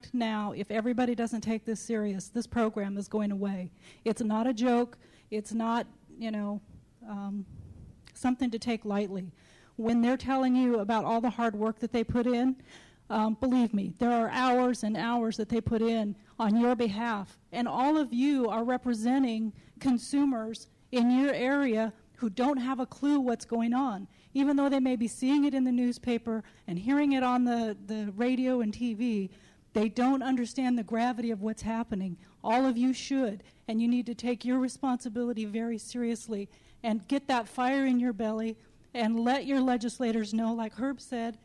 act now, if everybody doesn't take this serious, this program is going away. It's not a joke. It's not, something to take lightly. When they're telling you about all the hard work that they put in, believe me, there are hours and hours that they put in on your behalf. And all of you are representing consumers in your area who don't have a clue what's going on. Even though they may be seeing it in the newspaper and hearing it on the radio and TV, they don't understand the gravity of what's happening. All of you should, and you need to take your responsibility very seriously and get that fire in your belly and let your legislators know, like Herb said,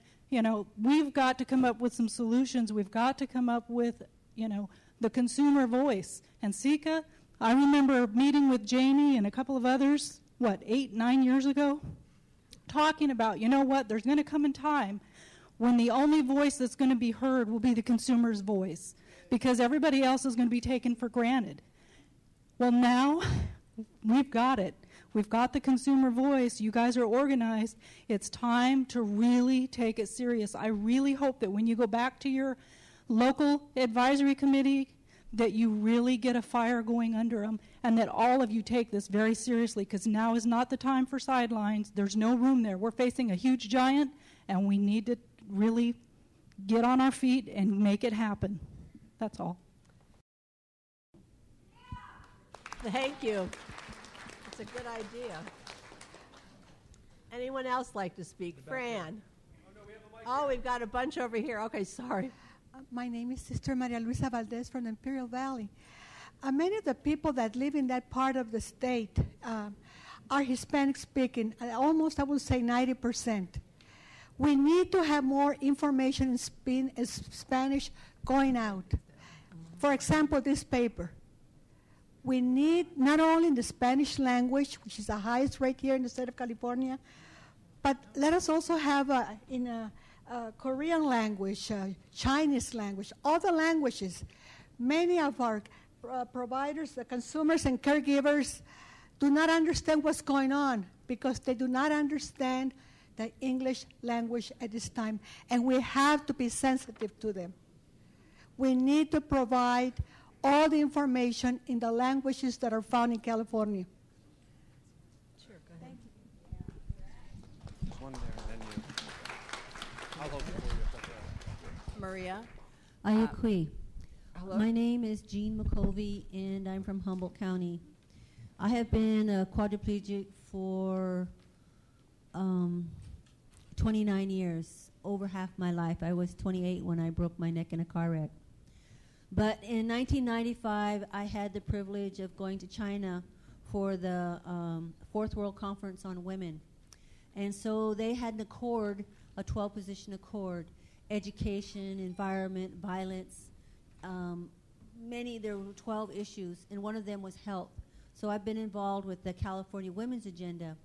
we've got to come up with some solutions. We've got to come up with, the consumer voice. And CICA, I remember meeting with Jamie and a couple of others, 8, 9 years ago, talking about, there's going to come a time when the only voice that's going to be heard will be the consumer's voice, because everybody else is going to be taken for granted. Well, now we've got it. We've got the consumer voice. You guys are organized. It's time to really take it serious. I really hope that when you go back to your local advisory committee, that you really get a fire going under them, and that all of you take this very seriously, because now is not the time for sidelines. There's no room there. We're facing a huge giant, and we need to really get on our feet and make it happen. That's all. Thank you. It's a good idea. Anyone else like to speak? Fran. Oh, we've got a bunch over here. Okay, sorry. My name is Sister Maria Luisa Valdez from the Imperial Valley. Many of the people that live in that part of the state are Hispanic speaking, almost I would say 90%. We need to have more information in Spanish going out. For example, this paper. We need not only in the Spanish language, which is the highest rate here in the state of California, but let us also have in a Korean language, Chinese language, all the languages. Many of our providers, the consumers and caregivers, do not understand what's going on because they do not understand the English language at this time, and we have to be sensitive to them. We need to provide all the information in the languages that are found in California. Sure, go ahead. Thank you. There's one there, and then you. I'll hold it for you. Maria. Ayakui. Hello. My name is Jean McCovey, and I'm from Humboldt County. I have been a quadriplegic for 29 years, over half my life. I was 28 when I broke my neck in a car wreck. But in 1995, I had the privilege of going to China for the Fourth World Conference on Women. And so they had an accord, a 12-position accord, education, environment, violence. There were 12 issues, and one of them was health. So I've been involved with the California Women's Agenda.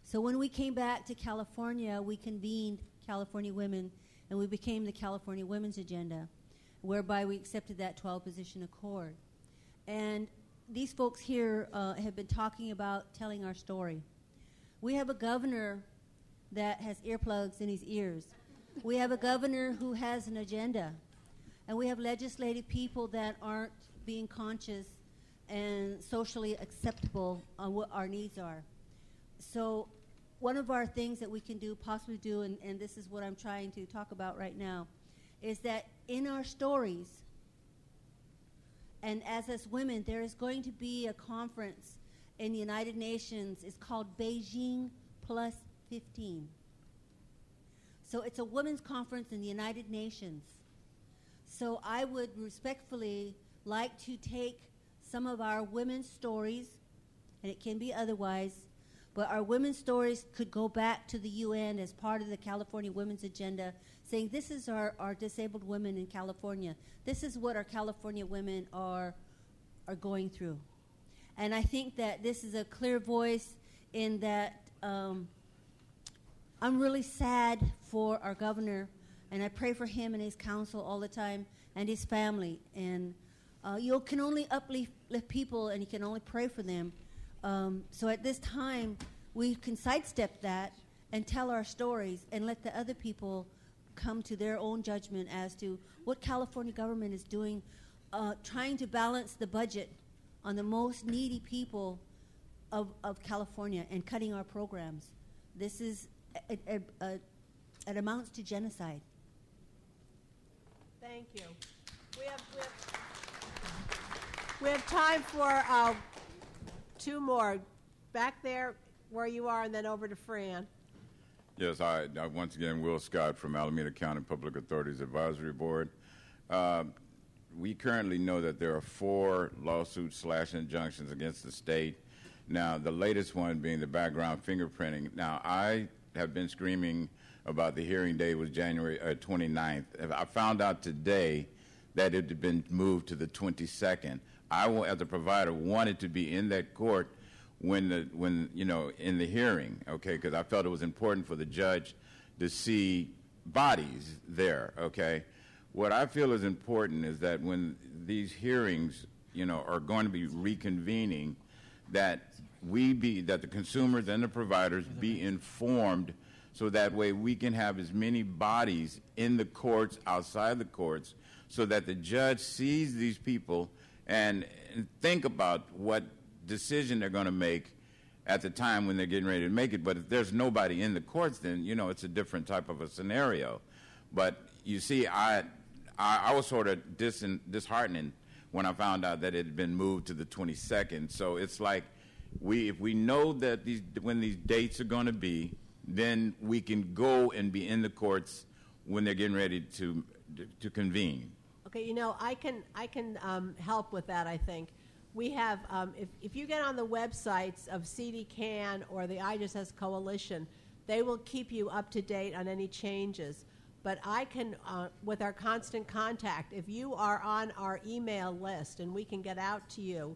So when we came back to California, we convened California Women, and we became the California Women's Agenda, whereby we accepted that 12-position accord. And these folks here have been talking about telling our story. We have a governor that has earplugs in his ears. We have a governor who has an agenda. And we have legislative people that aren't being conscious and socially acceptable on what our needs are. So one of our things that we can do, possibly do, and this is what I'm trying to talk about right now, is that in our stories, and as women, there is going to be a conference in the United Nations. It's called Beijing Plus 15. So it's a women's conference in the United Nations. So I would respectfully like to take some of our women's stories, and it can be otherwise, but our women's stories could go back to the UN as part of the California Women's Agenda, saying this is our disabled women in California. This is what our California women are going through. And I think that this is a clear voice in that I'm really sad for our governor, and I pray for him and his council all the time, and his family. And you can only uplift people, and you can only pray for them. So at this time, we can sidestep that and tell our stories and let the other people come to their own judgment as to what California government is doing, trying to balance the budget on the most needy people of California and cutting our programs. This is, it amounts to genocide. Thank you. We have time for two more. Back there where you are, and then over to Fran. Yes, I once again, Will Scott from Alameda County Public Authorities Advisory Board. We currently know that there are 4 lawsuits / injunctions against the state. Now, the latest one being the background fingerprinting. Now, I have been screaming about the hearing date was January 29th. I found out today that it had been moved to the 22nd. I, as a provider, wanted to be in that court when you know, in the hearing, okay, because I felt it was important for the judge to see bodies there, okay. What I feel is important is that when these hearings, you know, are going to be reconvening, that that the consumers and the providers be informed, so that way we can have as many bodies in the courts, outside the courts, so that the judge sees these people and think about what decision they're going to make at the time when they're getting ready to make it. But if there's nobody in the courts, then, you know, it's a different type of a scenario. But you see, I was sort of disheartening when I found out that it had been moved to the 22nd. So it's like, if we know that when these dates are going to be, then we can go and be in the courts when they're getting ready to convene. Okay, you know, I can help with that, I think. We have, if you get on the websites of CDCAN or the IJSS Coalition, they will keep you up to date on any changes. But I can, with our constant contact, if you are on our email list and we can get out to you,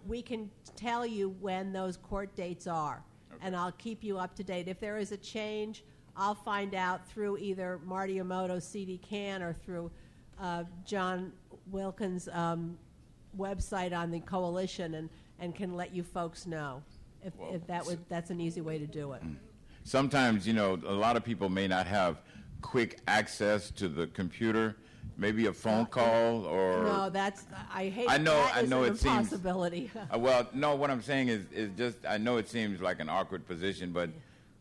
we can tell you when those court dates are. Okay. And I'll keep you up to date. If there is a change, I'll find out through either Marty Emoto, CDCAN, or through John Wilkins' website on the coalition, and can let you folks know if that's an easy way to do it. Sometimes, you know, a lot of people may not have quick access to the computer, maybe a phone call or... No, I know it seems... impossibility. Well, no, what I'm saying is just, I know it seems like an awkward position, but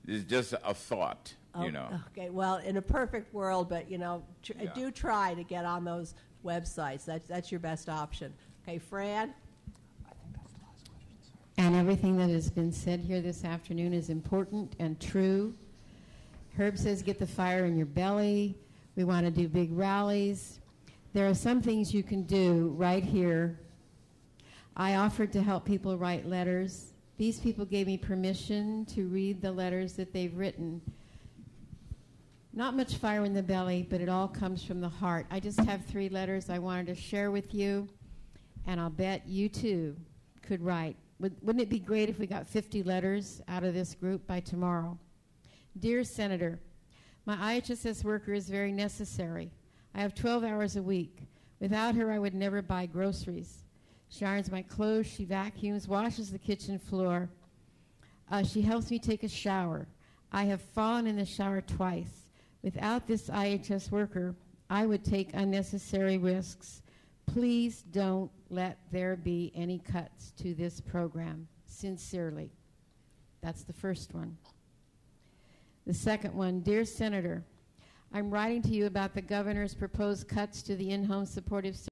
it's just a thought, you know. Okay, well, in a perfect world, but, you know, do try to get on those websites. That's your best option. Okay, Fran? And everything that has been said here this afternoon is important and true. Herb says get the fire in your belly. We want to do big rallies. There are some things you can do right here. I offered to help people write letters. These people gave me permission to read the letters that they've written. Not much fire in the belly, but it all comes from the heart. I just have 3 letters I wanted to share with you, and I'll bet you too could write. Wouldn't it be great if we got 50 letters out of this group by tomorrow? Dear Senator, my IHSS worker is very necessary. I have 12 hours a week. Without her, I would never buy groceries. She irons my clothes, she vacuums, washes the kitchen floor. She helps me take a shower. I have fallen in the shower twice. Without this IHS worker, I would take unnecessary risks. Please don't let there be any cuts to this program. Sincerely. That's the first one. The second one, Dear Senator, I'm writing to you about the governor's proposed cuts to the in-home supportive